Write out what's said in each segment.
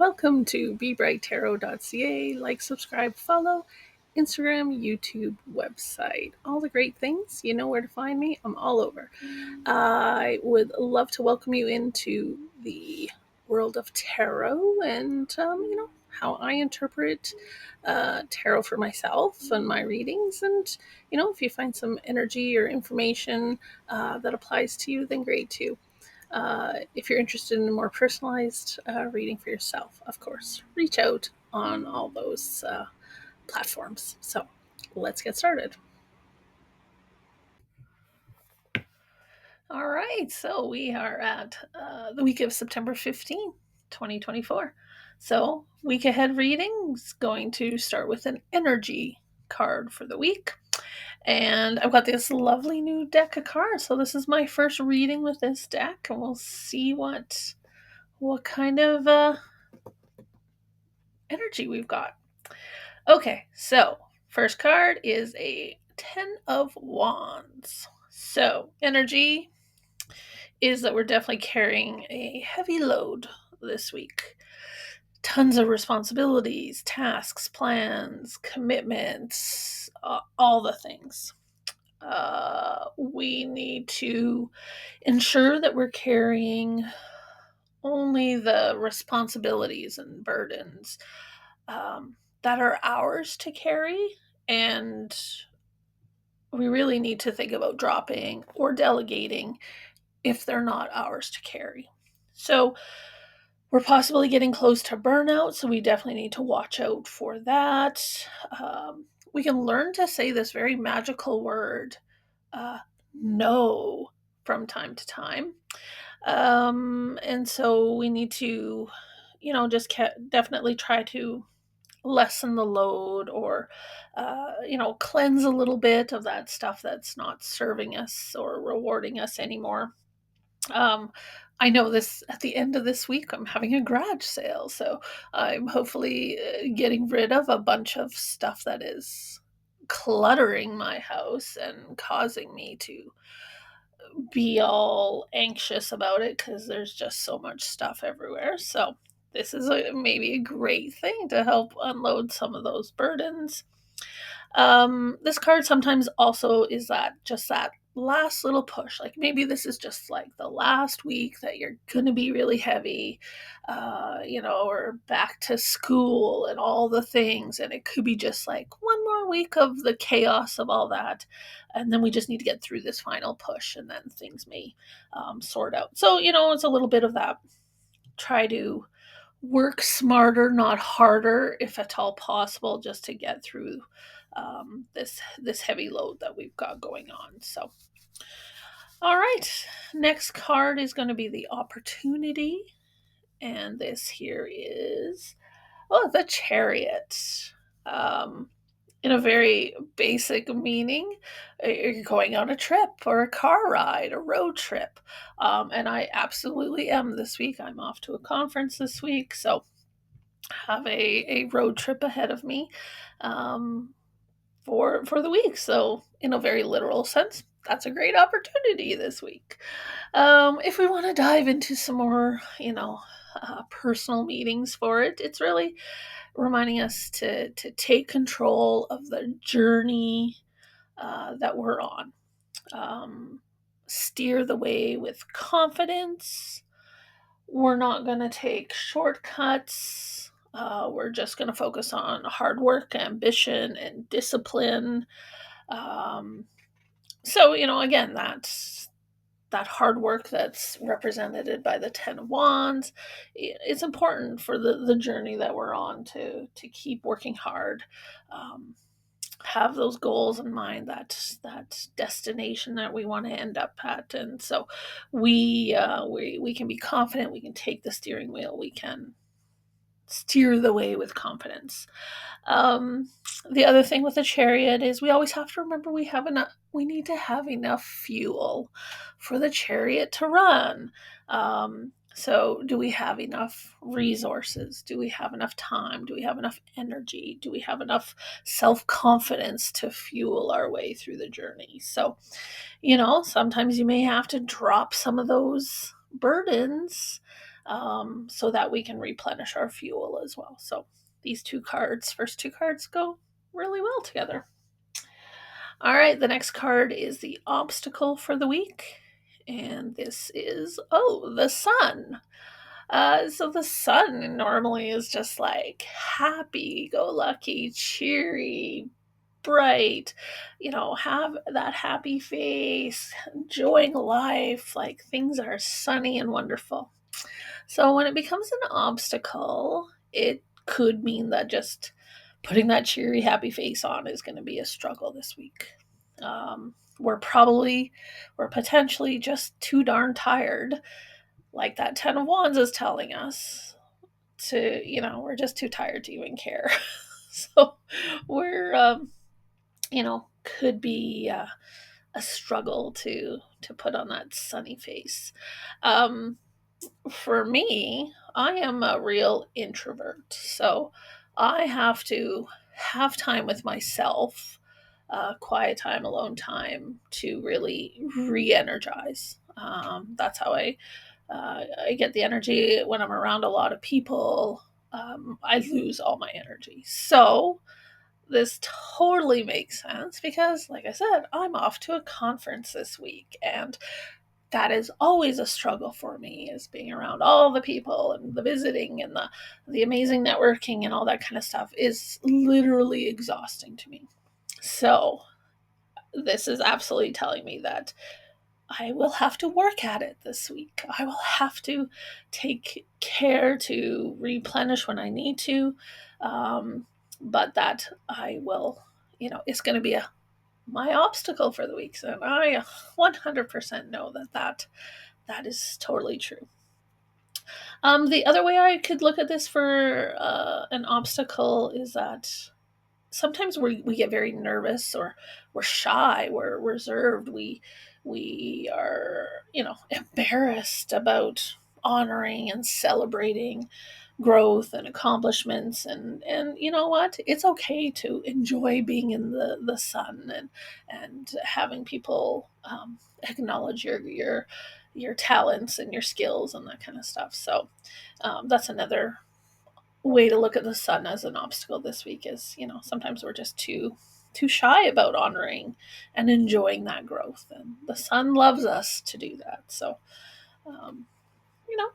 welcome to BeBrightTarot.ca. Like, subscribe, follow, Instagram, YouTube, website, all the great things. You know where to find me. I'm all over. I would love to welcome you into the world of tarot and, how I interpret tarot for myself and my readings. And, if you find some energy or information that applies to you, then great too. If you're interested in a more personalized reading for yourself, of course, reach out on all those platforms. So let's get started. All right, so we are at the week of September 15th, 2024. So, week ahead readings going to start with an energy card for the week. And I've got this lovely new deck of cards. So, this is my first reading with this deck, and we'll see what kind of energy we've got. Okay, so first card is a Ten of Wands. So, energy is that we're definitely carrying a heavy load this week. Tons of responsibilities, tasks, plans, commitments, all the things. We need to ensure that we're carrying only the responsibilities and burdens that are ours to carry, and we really need to think about dropping or delegating if they're not ours to carry. So we're possibly getting close to burnout, so we definitely need to watch out for that. We can learn to say this very magical word, uh, no, from time to time. And so we need to, definitely try to lessen the load or cleanse a little bit of that stuff that's not serving us or rewarding us anymore. um, I know this at the end of this week I'm having a garage sale, so I'm hopefully getting rid of a bunch of stuff that is cluttering my house and causing me to be all anxious about it because there's just so much stuff everywhere. So this is maybe a great thing to help unload some of those burdens. This card sometimes also is that last little push. Like maybe this is just like the last week that you're going to be really heavy, or back to school and all the things. And it could be just like one more week of the chaos of all that. And then we just need to get through this final push and then things may sort out. So, it's a little bit of that. Try to work smarter, not harder, if at all possible, just to get through this heavy load that we've got going on. So, all right, next card is going to be the Opportunity, and this here is the Chariot. Um, in a very basic meaning, you're going on a trip or a car ride, a road trip. And I absolutely am this week. I'm off to a conference this week, so have a road trip ahead of me um, for the week. So, in a very literal sense, that's a great opportunity this week. If we want to dive into some more, personal meanings for it, it's really reminding us to take control of the journey that we're on. Steer the way with confidence. We're not going to take shortcuts. We're just going to focus on hard work, ambition, and discipline. Um, so, again, that's that hard work that's represented by the Ten of Wands. It's important for the journey that we're on to keep working hard. Have those goals in mind, that destination that we want to end up at, and so we can be confident. We can take the steering wheel. We can steer the way with confidence. Um, the other thing with the Chariot is we always have to remember we need to have enough fuel for the Chariot to run. So, do we have enough resources? Do we have enough time? Do we have enough energy? Do we have enough self confidence to fuel our way through the journey? So, sometimes you may have to drop some of those burdens so that we can replenish our fuel as well. So these first two cards go really well together. All right, the next card is the obstacle for the week. And this is, the sun. So the sun normally is just like happy go lucky, cheery, bright, have that happy face, enjoying life, like things are sunny and wonderful. So when it becomes an obstacle, it could mean that just putting that cheery, happy face on is going to be a struggle this week. We're potentially just too darn tired, like that Ten of Wands is telling us we're just too tired to even care. So we're, could be a struggle to put on that sunny face. Um, for me, I am a real introvert, so I have to have time with myself, quiet time, alone time, to really re-energize. That's how I get the energy when I'm around a lot of people. I lose all my energy. So this totally makes sense because, like I said, I'm off to a conference this week, and that is always a struggle for me, is being around all the people and the visiting and the amazing networking and all that kind of stuff is literally exhausting to me. So this is absolutely telling me that I will have to work at it this week. I will have to take care to replenish when I need to, but that I will, it's going to be my obstacle for the week. So I 100% know that is totally true. The other way I could look at this for an obstacle is that sometimes we get very nervous, or we're shy, we're reserved, we are, embarrassed about honoring and celebrating growth and accomplishments, and you know what, it's okay to enjoy being in the sun, and having people acknowledge your talents and your skills and that kind of stuff. So that's another way to look at the sun as an obstacle this week, is, sometimes we're just too shy about honoring and enjoying that growth, and the sun loves us to do that. So um, you know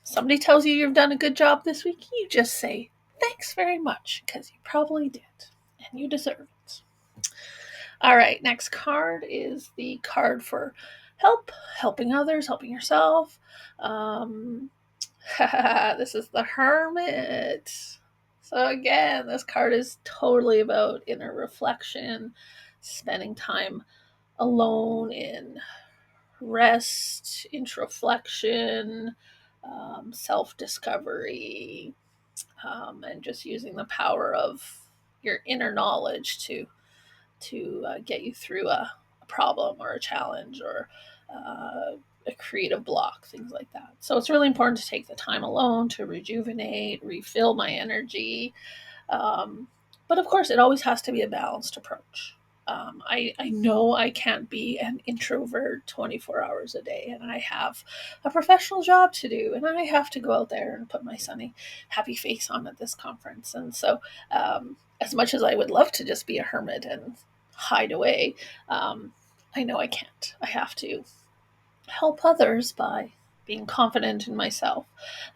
somebody tells you you've done a good job this week, you just say thanks very much, because you probably did, and you deserve it. All right, next card is the card for helping others, helping yourself. This is the Hermit. So again, this card is totally about inner reflection, spending time alone in rest, introflexion, self-discovery, and just using the power of your inner knowledge to get you through a problem or a challenge, or a creative block, things like that. So it's really important to take the time alone to rejuvenate, refill my energy. Um, but of course, it always has to be a balanced approach. I know I can't be an introvert 24 hours a day, and I have a professional job to do, and I have to go out there and put my sunny, happy face on at this conference. And so, as much as I would love to just be a hermit and hide away, I know I can't. I have to help others by being confident in myself,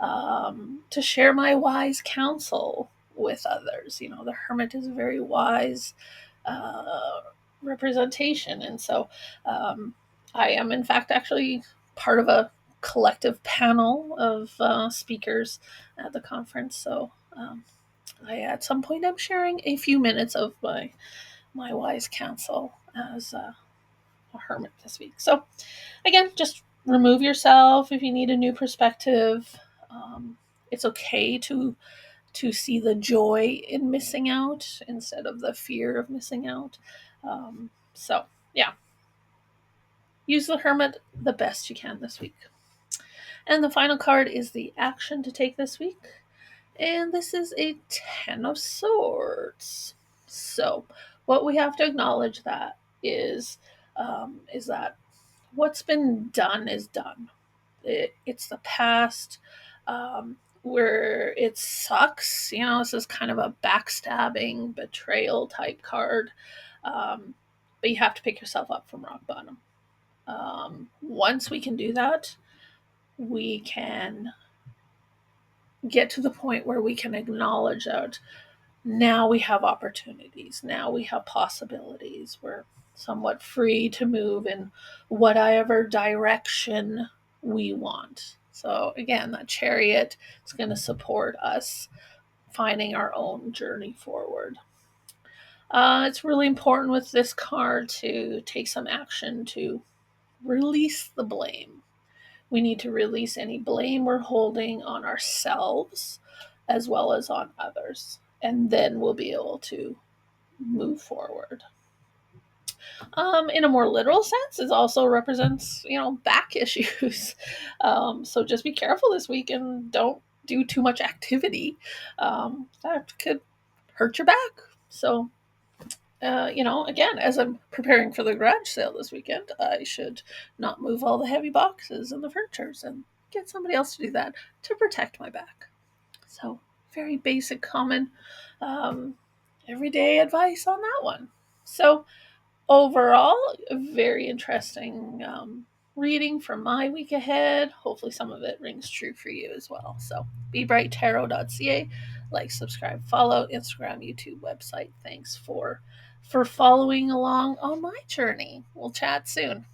to share my wise counsel with others. The hermit is a very wise uh, representation. And so I am, in fact, actually part of a collective panel of speakers at the conference. So at some point, I'm sharing a few minutes of my wise counsel as a hermit this week. So again, just remove yourself if you need a new perspective. It's okay to see the joy in missing out instead of the fear of missing out. So yeah, use the hermit the best you can this week. And the final card is the action to take this week. And this is a Ten of Swords. So what we have to acknowledge that what's been done is done. It's the past. where it sucks. This is kind of a backstabbing, betrayal type card. But you have to pick yourself up from rock bottom. Once we can do that, we can get to the point where we can acknowledge that now we have opportunities, now we have possibilities. We're somewhat free to move in whatever direction we want. So, again, that chariot is going to support us finding our own journey forward. It's really important with this card to take some action to release the blame. We need to release any blame we're holding on ourselves as well as on others. And then we'll be able to move forward. In a more literal sense, it also represents, back issues. So just be careful this week and don't do too much activity. That could hurt your back. So, again, as I'm preparing for the garage sale this weekend, I should not move all the heavy boxes and the furnitures and get somebody else to do that to protect my back. So, very basic, common, everyday advice on that one. So, overall, a very interesting reading for my week ahead. Hopefully, some of it rings true for you as well. So, bebrighttarot.ca. Like, subscribe, follow, Instagram, YouTube, website. Thanks for following along on my journey. We'll chat soon.